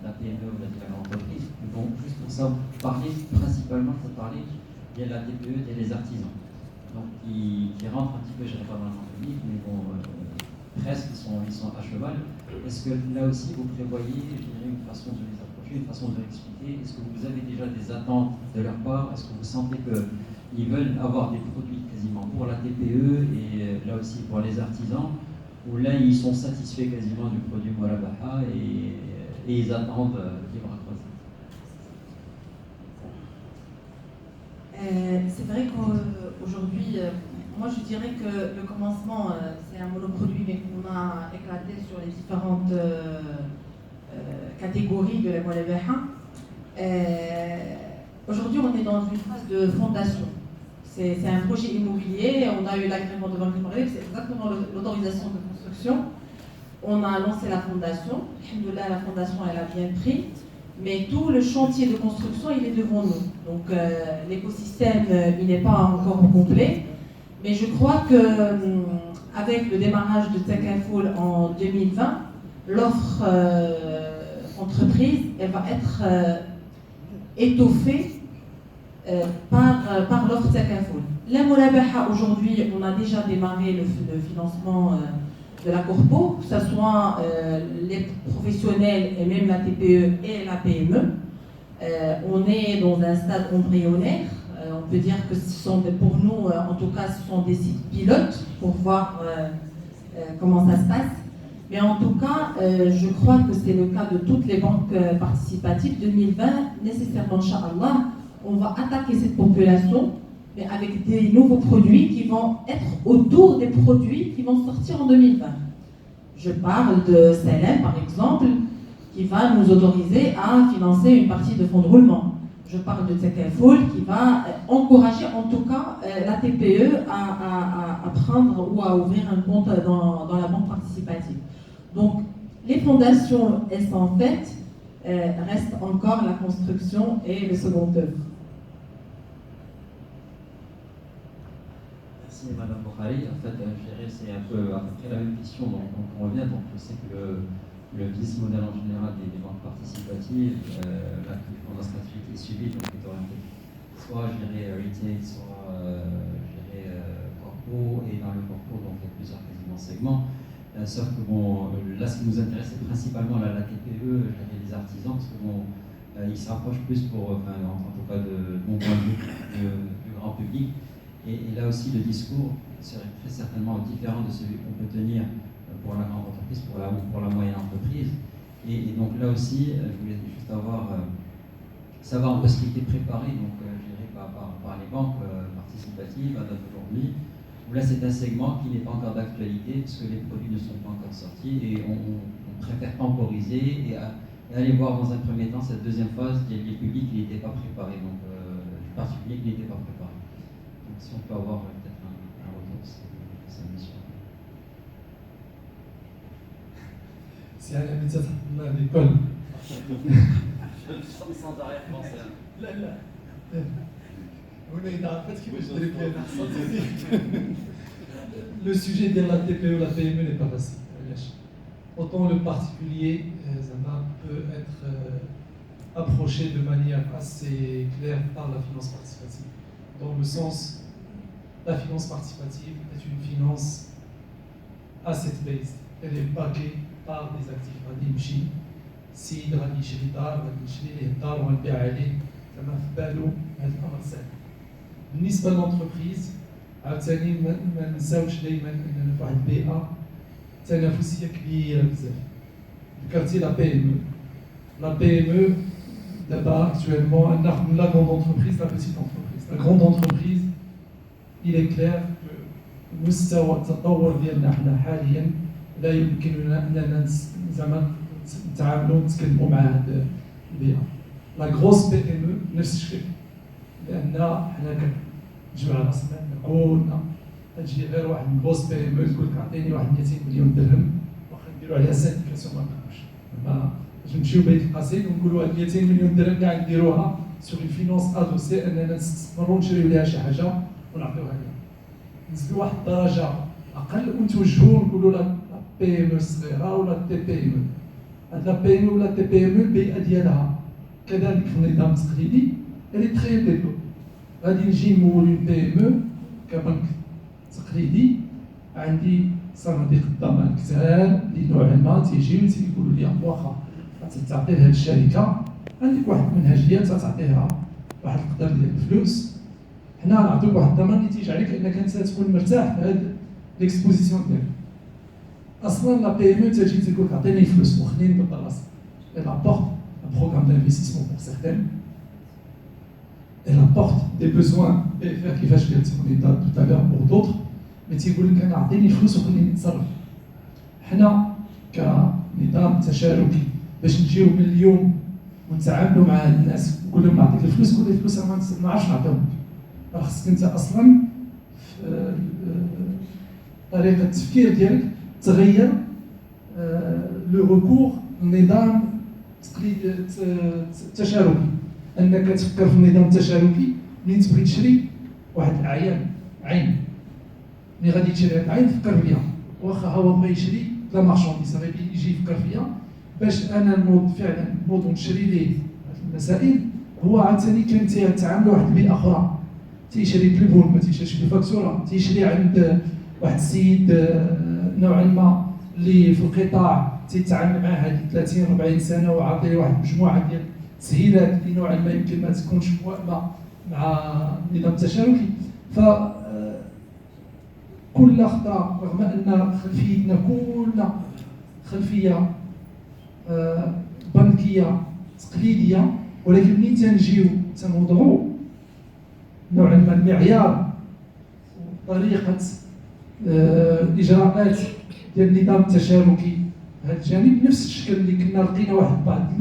d'un PME ou d'une grande entreprise. Donc juste pour ça, parler principalement, il faut parler il y a la TPE, il y a les artisans. Donc qui rentrent un petit peu, je ne dirais pas dans l'entreprise, mais bon, presque, ils sont à cheval. Est-ce que là aussi vous prévoyez, je dirais, une façon de les approcher, une façon de leur expliquer? Est-ce que vous avez déjà des attentes de leur part? Est-ce que vous sentez qu'ils veulent avoir des produits quasiment pour la TPE et là aussi pour les artisans, où là ils sont satisfaits quasiment du produit Murabaha et ils attendent les bras croisés? C'est vrai qu'aujourd'hui, moi je dirais que le commencement, c'est un monoproduit, mais qu'on a éclaté sur les différentes catégories de la Murabaha. Aujourd'hui, on est dans une phase de fondation. C'est un projet immobilier, on a eu l'agrément de Banque du Maghreb, c'est exactement l'autorisation de construction. On a lancé la fondation, alhamdoulilah, la fondation elle a bien pris, mais tout le chantier de construction il est devant nous. Donc l'écosystème il n'est pas encore complet, mais je crois qu'avec le démarrage de Takaful en 2020, l'offre entreprise elle va être étoffée par l'offre Takaful. La Murabaha, aujourd'hui, on a déjà démarré le financement de la Corpo, que ce soit les professionnels et même la TPE et la PME. On est dans un stade embryonnaire. On peut dire que pour nous, en tout cas, ce sont des sites pilotes pour voir comment ça se passe. Mais en tout cas, je crois que c'est le cas de toutes les banques participatives. 2020, nécessairement, Inch'Allah, on va attaquer cette population, mais avec des nouveaux produits qui vont être autour des produits qui vont sortir en 2020. Je parle de Salem, par exemple, qui va nous autoriser à financer une partie de fonds de roulement. Je parle de Tekafoul, qui va encourager en tout cas la TPE à prendre ou à ouvrir un compte dans la banque participative. Donc, les fondations, elles sont faites, reste encore la construction et le second œuvre. Merci Madame Bokhari. En fait, je dirais c'est à peu près la même question dont on revient. Donc, je sais que le business model en général des banques participatives, la stratégie qui est suivie, donc est orientée soit, je dirais, retail, soit, je dirais, corpo, et dans le corpo, donc il y a plusieurs quasiment segments. Sauf que bon, là, ce qui nous intéresse, c'est principalement la TPE, les artisans, parce que bon, ils se rapprochent plus en tout cas de mon point de vue, du grand public. Et là aussi, le discours serait très certainement différent de celui qu'on peut tenir pour la grande entreprise, pour la moyenne entreprise. Et donc là aussi, je voulais juste savoir un peu ce qui était préparé, donc je dirais par les banques participatives à date d'aujourd'hui. Là, c'est un segment qui n'est pas encore d'actualité, puisque les produits ne sont pas encore sortis, et on préfère temporiser et aller voir dans un premier temps cette deuxième phase qui est les publics qui n'étaient pas préparés, donc du particulier qui n'était pas préparé. Donc si on peut avoir peut-être un retour, c'est mission. C'est à la méthode de l'école. Sans arrière-pensée. Le sujet de la TPE, la PME n'est pas facile. Autant le particulier peut être approché de manière assez claire par la finance participative. Dans le sens, la finance participative est une finance asset-based. Elle est backée par des actifs. Si غادي يشري دار غادي نشري ليه الدار ونبيع عليه زعما في بالو هذا الامر سهل. بالنسبه للونتربريز عاوتاني ما ننساوش دائما اننا في واحد البيئه تنافسيه كبيره بزاف. ذكرتي لا بي ام لا بي ام دابا اكtuellement ناخذ لا grande entreprise, la petite entreprise. La grande entreprise, il est clair que مستوى التطور ديالنا حنا حاليا لا يمكننا اننا زعما نتعاملوا نتكلموا مع هذه البيئه. لا غروس بي ام او نفس الشيء، لان حنا كنجمعوا راسنا كلنا تجي غير واحد البوس بي ام او تقول لك اعطيني واحد 200 مليون درهم واخا نديروا عليها سيرتيفيكاسيون ما نقدروش. ما نمشيو بيت القصيد ونقولوا هاد 200 مليون درهم كاع نديروها سور الفينونس ادوسي اننا نستثمروا نشريو ليها شي حاجه ونعطيوها لها. نزلوا واحد الدرجه اقل ونتوجهوا نقولوا لا بي ام او صغيره ولا تي بي ام او. هاد لا بي ام او ولا تي بي ام او البيئه ديالها كذلك في النظام التقليدي اللي تري ديفلوب. غادي نجي نمول اون بي ام او كبنك تقليدي، عندي صناديق الضمان كثار اللي نوعا ما تيجيو تيقولوا لي واخا تعطي لهاد الشركه عندك واحد المنهجيه تعطيها واحد القدر ديال الفلوس، حنا نعطيوك واحد الضمان اللي تيجي عليك انك انت تكون مرتاح في هاد ليكسبوزيسيون ديالك. اصلا لا بي ام او تجي تقول لك عطيني فلوس وخليني نبدا راسي. Elle apporte un programme d'investissement pour certaines. Elle apporte des besoins BFR كيفاش قلت tout à l'heure pour d'autres. mais تيقول لك انا عطيني فلوس وخليني نتصرف. حنا كنظام تشاركي باش نجيو من اليوم ونتعاملوا مع هاد الناس نقول لهم نعطيك الفلوس، نقول لك الفلوس ما نعرفش نعطيهم لك. خاصك انت اصلا طريقه التفكير ديالك تغير لو ريكور النظام التشاركي. انك تفكر في النظام التشاركي منين تبغي تشري واحد الاعيان عين، ملي غادي تشري هاد العين فكر فيها، واخا هو بغى يشري لا مارشونديز غادي يجي يفكر فيها باش انا نوض فعلا نوض ونشري ليه هاد المسائل. هو عاوتاني كان تيتعامل واحد البيئه اخرى، تيشري تليفون ما تيشريش بفاكتوره، تيشري عند واحد السيد نوعا ما اللي في القطاع تيتعامل معاه هذه 30 40 سنه وعاطيه واحد المجموعه ديال تسهيلات اللي نوعا ما يمكن ما تكونش موائمه مع النظام التشاركي. ف كل خطره رغم ان خلفيتنا كلنا خلفيه بنكيه تقليديه، ولكن منين تنجيو تنوضعوا نوعا ما المعيار وطريقه الاجراءات ديال النظام التشاركي هذا الجانب نفس الشكل اللي كنا لقينا واحد بعض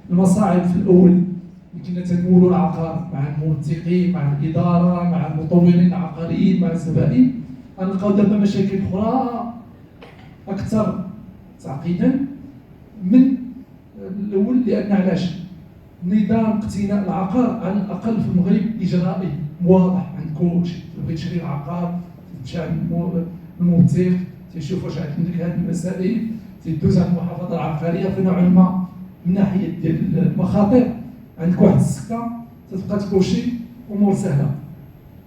المصاعب في الاول اللي كنا تنمولوا العقار مع الموثقين مع الاداره مع المطورين العقاريين مع الزبائن، غنلقاو دابا مشاكل اخرى اكثر تعقيدا من الاول. لان علاش؟ نظام اقتناء العقار على الاقل في المغرب اجرائي واضح عند كلشي. بغيت تشري العقار تمشي عند الموثق تيشوف واش عندك هذه المسائل، تيدوز على المحافظه العقاريه فنوعا ما من ناحيه ديال المخاطر عندك واحد السكه تتبقى تكوشي امور سهله.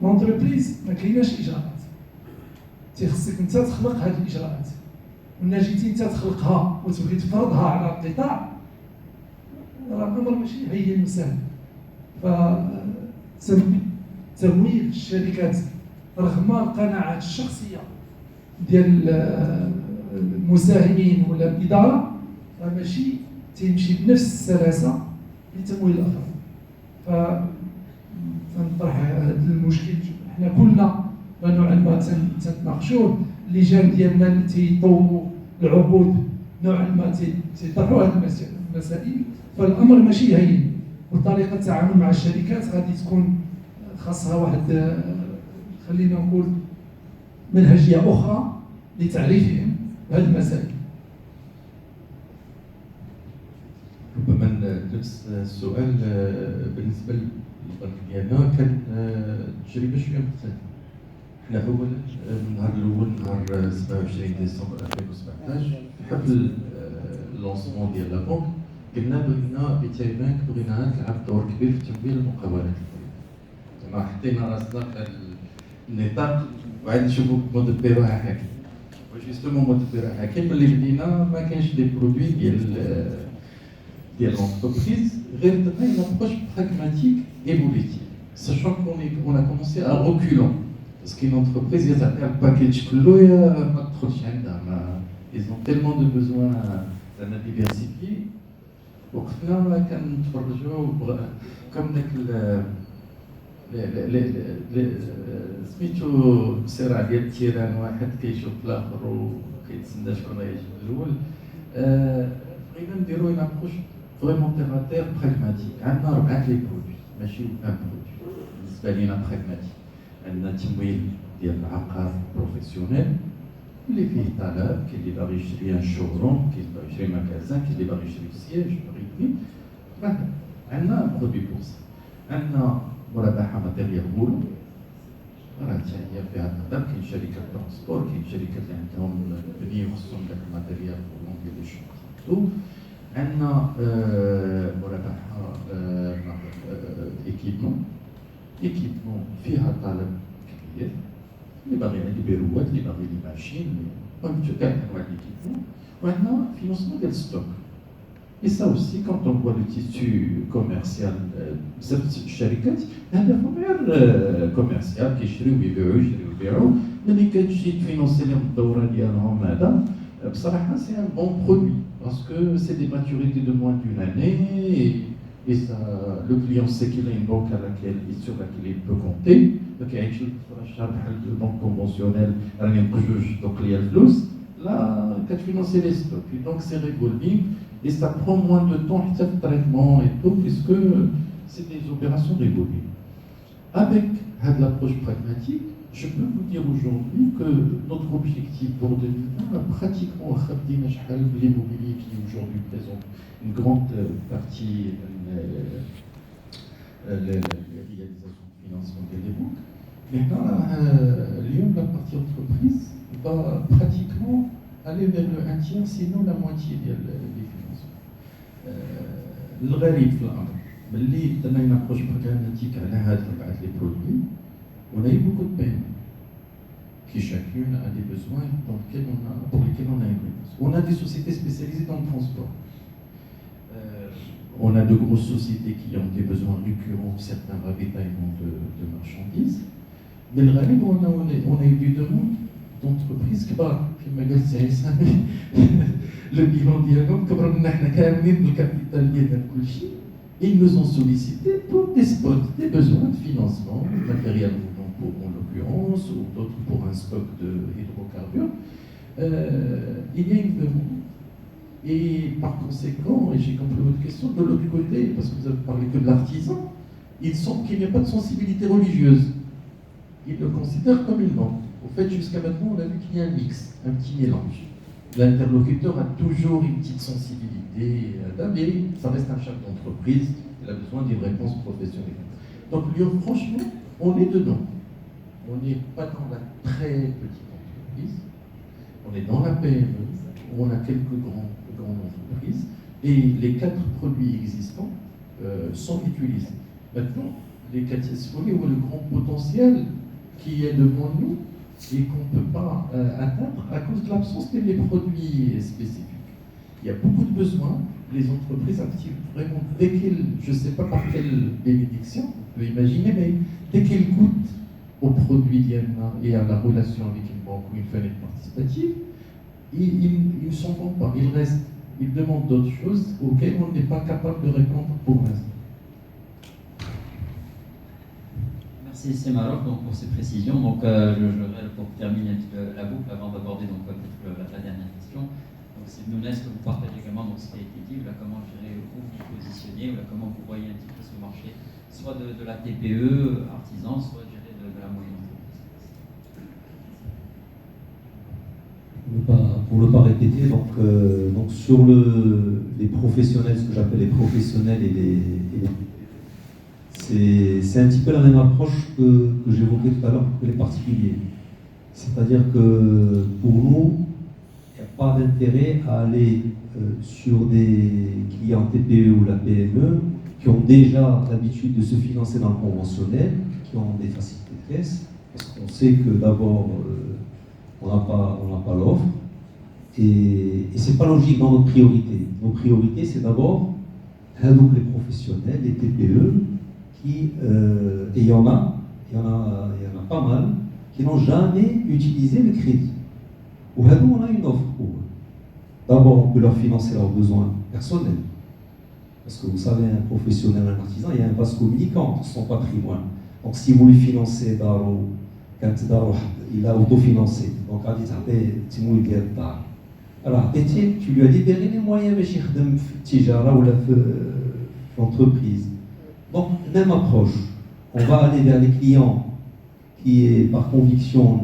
لونتربريز ما كايناش اجراءات، تيخصك انت تخلق هذه الاجراءات، ومن جيتي انت تخلقها وتبغي تفرضها على القطاع راه الامر ماشي هين سهل. ف تمويل الشركات رغم القناعات الشخصيه ديال المساهمين ولا الاداره راه ماشي تيمشي بنفس السلاسه لتمويل الاخرين. ف تنطرح هذا المشكل حنا كلنا نوعا ما تناقشوه. اللجان ديالنا اللي تيطوروا العقود نوعا ما تيطرحوا هذه المسائل. فالامر ماشي هين، وطريقه التعامل مع الشركات غادي تكون خاصها واحد خلينا نقول منهجيه اخرى لتعريفهم بهذه المسائل. ربما نفس السؤال بالنسبه للبنك ديالنا كان تجربه شويه مختلفه. حنا اولا النهار الاول نهار 27 ديسمبر 2017 في حفل اللونسمون ديال لابونك قلنا بغينا بتاي بانك بغينا تلعب دور كبير في تمويل المقاولات الكبيره. زعما حطينا راسنا في النطاق وعاد نشوفوا مدبروها حاكم. وجوستومون مدبروها حاكم ملي بدينا ما كانش دي برودوي ديال l'entreprise غير درنا une approche pragmatique évolutive, sachant qu'on a commencé à reculant. Parce qu'une entreprise, ils ont un package كله ما تدخلش عندها. Ils ont tellement de besoins à diversifier. وقتنا كنتفرجوا كم داك سميتو صراع ديال التيران، واحد كيشوف الاخر وكيتسنى شكون غيجيب الاول. بغينا نديرو une approche vraiment terre à terre pragmatique. عندنا 4 لي برودوي ماشي ان برودوي بالنسبه لينا براغماتيك. عندنا تمويل ديال العقار بروفيسيونيل اللي فيه طلب، كاين اللي باغي يشري ان شوروم، كاين اللي باغي يشري مكازان، كاين اللي باغي يشري سياج بريفي. عندنا برودوي بورس. عندنا مرابحه ماتيريال بولو راه هي فيها طلب. كاين شركات ترونسبور، كاين شركات اللي عندهم بنيه وخصهم داك الماتيريال بولو ديال لي شوم. عندنا مرابحه ايكيبمون فيها طلب كبير، اللي باغي عندي بيروات، اللي باغي لي ماشين، كاع انواع ليكيبمون. وعندنا فينونسمون ديال ستوك. Et ça aussi, quand on voit le tissu commercial, بزاف الشركات هدفهم غير كوميرسيال، كيشريو ويبيعوا يشريو ويبيعوا. ملي كتجي تفينونسي لهم الدوره ديالهم هذا بصراحه سي ان بون برودوي باسكو سي دي ماتوريتي دو موان دون اني. Et ça, le client sait qu'il a une banque sur laquelle il peut compter. Donc, il y a une banque conventionnelle, donc il y a le flux. Là, tu as financé les stocks. Et donc, c'est revolving. Et ça prend moins de temps, le traitement et tout, puisque c'est des opérations revolving. Avec l'approche pragmatique, je peux vous dire aujourd'hui que notre objectif pour 2020 a pratiquement l'immobilier qui aujourd'hui présente une grande partie les réalisations de financement des banques. Maintenant, Lyon, la partie entreprise, va pratiquement aller vers le 1/3, sinon la moitié des financements. Le غريب في الأمر ملي درنا une approche pragmatique على هاد les produits, on a eu beaucoup de peine, qui chacune a des besoins pour lesquels on a une réponse. On a des sociétés spécialisées dans le transport. On a de grosses sociétés qui ont des besoins récurrents, certains ravitaillements de marchandises. Mais le rêve, on a eu des demandes d'entreprises qui le bilan dialogue, le capital ils nous ont sollicité pour des spots, des besoins de financement, matériel pour en l'occurrence, ou d'autres pour un stock de hydrocarbures. Il y a une demande. Et par conséquent, et j'ai compris votre question, de l'autre côté, parce que vous avez parlé que de l'artisan, il semble qu'il n'y a pas de sensibilité religieuse. Ils le considèrent comme une banque. Au fait, jusqu'à maintenant, on a vu qu'il y a un mix, un petit mélange. L'interlocuteur a toujours une petite sensibilité, mais ça reste un chef d'entreprise, il a besoin d'une réponse professionnelle. Donc, Lyon, franchement, on est dedans. On n'est pas dans la très petite entreprise, on est dans la PME, où on a quelques grandes entreprises, et les 4 produits existants sont utilisés. Maintenant, les 4 folie ont le grand potentiel qui est devant nous et qu'on ne peut pas atteindre à cause de l'absence des produits spécifiques. Il y a beaucoup de besoins. Les entreprises activent vraiment, dès qu'elles, je ne sais pas par quelle bénédiction, on peut imaginer, mais dès qu'elles goûtent aux produits d'IAMA et à la relation avec une banque ou une fenêtre participative, ils ne s'en vont pas, ils restent. Ils demandent d'autres choses auxquelles on n'est pas capable de répondre pour l'instant. C'est Maroc donc, pour ces précisions. Donc, pour terminer la boucle, avant d'aborder la dernière question, donc, c'est nous laisse que vous partagez également donc, ce qui a été dit, là, comment vous vous positionnez, là, comment vous voyez un petit peu ce marché, soit de la TPE, artisan, soit de la moyenne entreprise. Pour ne pas répéter, donc sur les professionnels, ce que j'appelle les professionnels c'est un petit peu la même approche que j'évoquais tout à l'heure pour les particuliers. C'est-à-dire que pour nous, il n'y a pas d'intérêt à aller sur des clients TPE ou la PME qui ont déjà l'habitude de se financer dans le conventionnel, qui ont des facilités de caisse, parce qu'on sait que d'abord, on n'a pas l'offre, et ce n'est pas logique dans notre priorité. Nos priorités, c'est d'abord les professionnels, les TPE, et il y en a pas mal, qui n'ont jamais utilisé le crédit. Ou on a une offre pour eux. D'abord, on peut leur financer leurs besoins personnels. Parce que vous savez, un professionnel, un artisan, il y a un vase communicant dans son patrimoine. Donc si vous lui financez Daro, quand Daro, il a autofinancé. Donc à dire, alors, tu lui as libéré les moyens, mais chez Tijara ou l'entreprise. Donc, même approche. On va aller vers les clients qui, par conviction,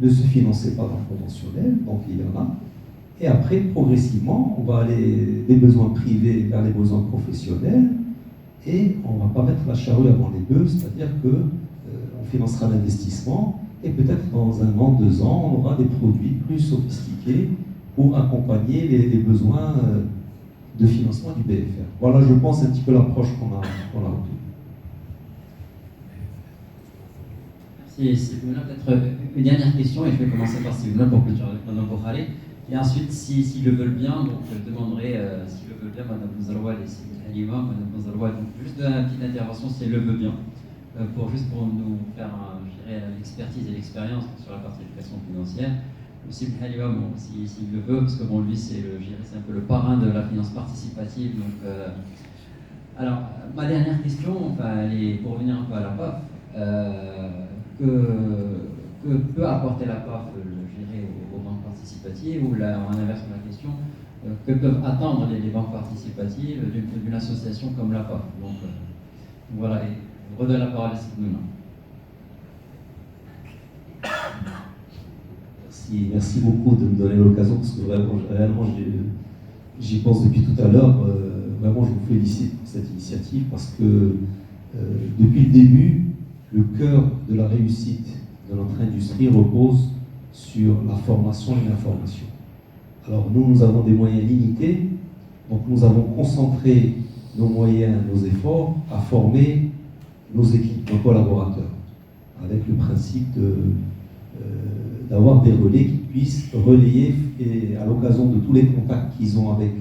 ne se finançaient pas dans le conventionnel, donc il y en a. Et après, progressivement, on va aller des besoins privés vers les besoins professionnels et on ne va pas mettre la charrue avant les bœufs, c'est-à-dire qu'on financera l'investissement et peut-être dans 1 an, 2 ans, on aura des produits plus sophistiqués pour accompagner les besoins de financement du BFR. Voilà, je pense, un petit peu l'approche qu'on a retenue. Merci Sylvain. Peut-être une dernière question, et je vais commencer par Sylvain pour clôturer avec Madame Boukhari. Et ensuite, s'ils le veulent bien, donc je demanderai, s'ils le veulent bien, Madame Bouzaloua et Sylvain Halima, Madame Bouzaloua, donc juste une petite intervention, si elle le veut bien, pour nous faire, l'expertise et l'expérience sur la partie éducation financière. Sylvain Halima, s'il le veut, parce que lui, c'est un peu le parrain de la finance participative. Donc, alors, ma dernière question, elle est pour revenir un peu à la PAF. Que peut apporter la PAF, aux banques participatives, ou en inverse de la question, que peuvent attendre les banques participatives d'une association comme la PAF. Donc, voilà, et je redonne la parole à Sylvain. Merci beaucoup de me donner l'occasion, parce que réellement j'y pense depuis tout à l'heure. Vraiment, je vous félicite pour cette initiative, parce que depuis le début, le cœur de la réussite de notre industrie repose sur la formation et l'information. Alors nous avons des moyens limités, donc nous avons concentré nos moyens, nos efforts à former nos équipes, nos collaborateurs, avec le principe d'avoir des relais qui puissent relayer, et à l'occasion de tous les contacts qu'ils ont avec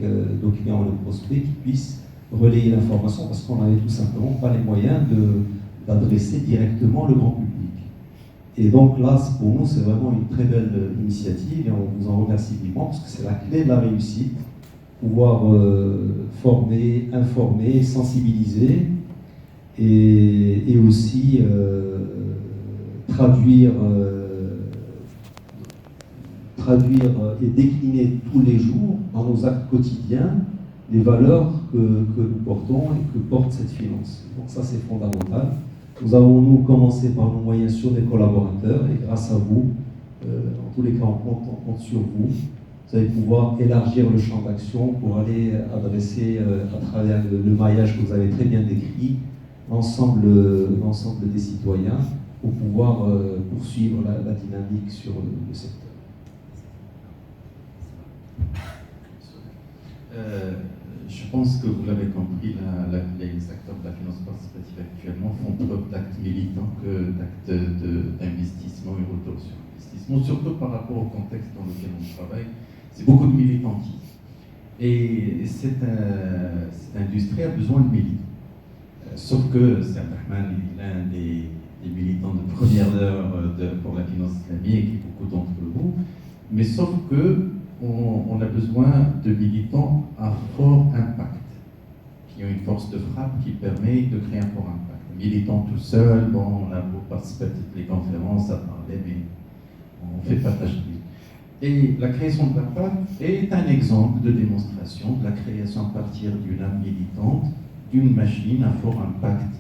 nos clients et nos prospects, qui puissent relayer l'information parce qu'on n'avait tout simplement pas les moyens d'adresser directement le grand public. Et donc là, pour nous, c'est vraiment une très belle initiative et on vous en remercie vivement parce que c'est la clé de la réussite, pouvoir former, informer, sensibiliser et aussi traduire et décliner tous les jours dans nos actes quotidiens les valeurs que nous portons et que porte cette finance. Donc ça, c'est fondamental. Nous avons, nous, commencé par nos moyens sur des collaborateurs et grâce à vous, en tous les cas, on compte sur vous. Vous allez pouvoir élargir le champ d'action pour aller adresser à travers le maillage que vous avez très bien décrit l'ensemble des citoyens pour pouvoir poursuivre la dynamique sur le secteur. Je pense que vous l'avez compris, les acteurs de la finance participative actuellement font preuve d'actes militants que d'actes d'investissement et retour sur investissement, surtout par rapport au contexte dans lequel on travaille. C'est beaucoup de militantisme. Et cette industrie a besoin de militants. Sauf que Abdelrahman est l'un des militants de première heure pour la finance islamique et beaucoup d'entre vous. Mais sauf que on a besoin de militants à fort impact, qui ont une force de frappe qui permet de créer un fort impact. Militants tout seul, bon, on a beau participer à toutes les conférences, à parler, mais on ne fait pas tâche d'huile. Et la création de la PAC est un exemple de démonstration de la création à partir d'une âme militante, d'une machine à fort impact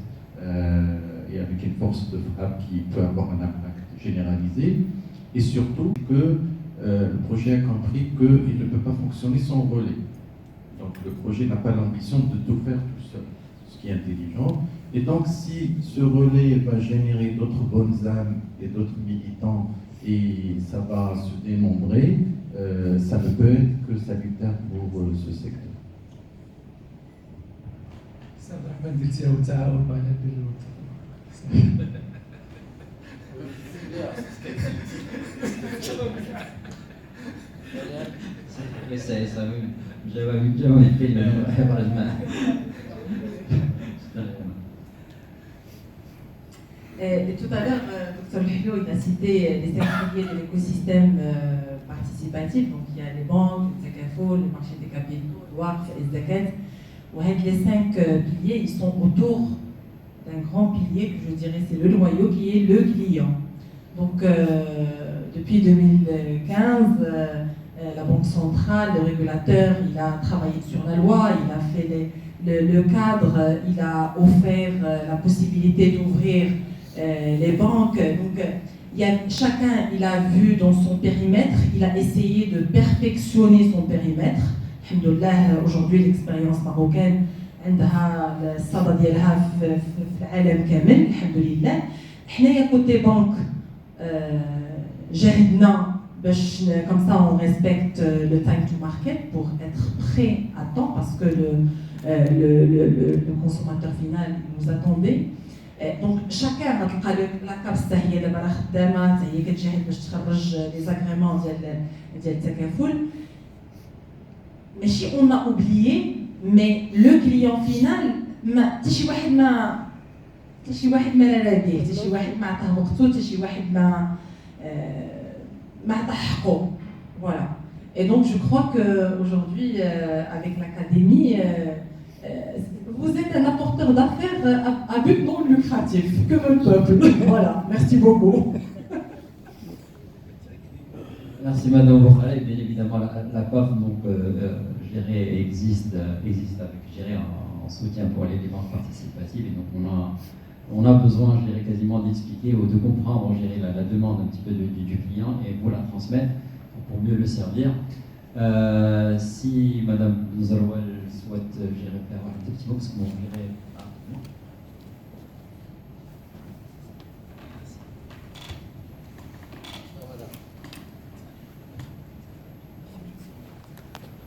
et avec une force de frappe qui peut avoir un impact généralisé, et surtout que le projet a compris qu'il ne peut pas fonctionner sans relais. Donc le projet n'a pas l'ambition de tout faire tout seul, ce qui est intelligent. Et donc si ce relais va générer d'autres bonnes âmes et d'autres militants et ça va se dénombrer, ça ne peut être que salutaire pour ce secteur. Ça va me dire au Tao, pas Et tout à l'heure, Dr Hello, il a cité les 5 piliers de l'écosystème participatif. Donc il y a les banques, le Zakafo, le marché des capitaux, le WARF et le Zakat. Les 5 piliers, ils sont autour d'un grand pilier que je dirais c'est le noyau qui est le client. Donc depuis 2015, la Banque centrale, le régulateur, il a travaillé sur la loi, il a fait le cadre, il a offert la possibilité d'ouvrir les banques. Donc chacun, il a vu dans son périmètre, il a essayé de perfectionner son périmètre. Alhamdoulilah, aujourd'hui l'expérience marocaine عندها الصدى ديالها في العالم كامل الحمد لله. حنايا côté banque جاهدنا باش comme ça on respecte le time to market pour être prêt à temps parce que le consommateur final nous attendait. Donc chacun غتلقى la CAPS هي دابا راه خدامه حتى هي كتجاهد باش تخرج لي زاغريمون ديال التكافل. ماشي on a oublié mais le client final ما حتى شي واحد ما لا به، حتى شي واحد ما عطاه وقته، حتى شي واحد ما عطاه حقه. Voilà. Et donc je crois qu'aujourd'hui, avec l'académie, vous êtes un apporteur d'affaires à but non lucratif, que veut le peuple. Voilà, merci beaucoup. Merci Madame Bourkhalé. Bien évidemment, la PAF donc, je dirais, existe avec, je dirais, en soutien pour les banques participatives. Et donc on a besoin, je dirais, quasiment d'expliquer ou de comprendre, je dirais, la demande un petit peu du client et vous la transmettre pour mieux le servir. Si Madame Nzarouel souhaite, je dirais, faire un petit mot, parce que bon, je dirais,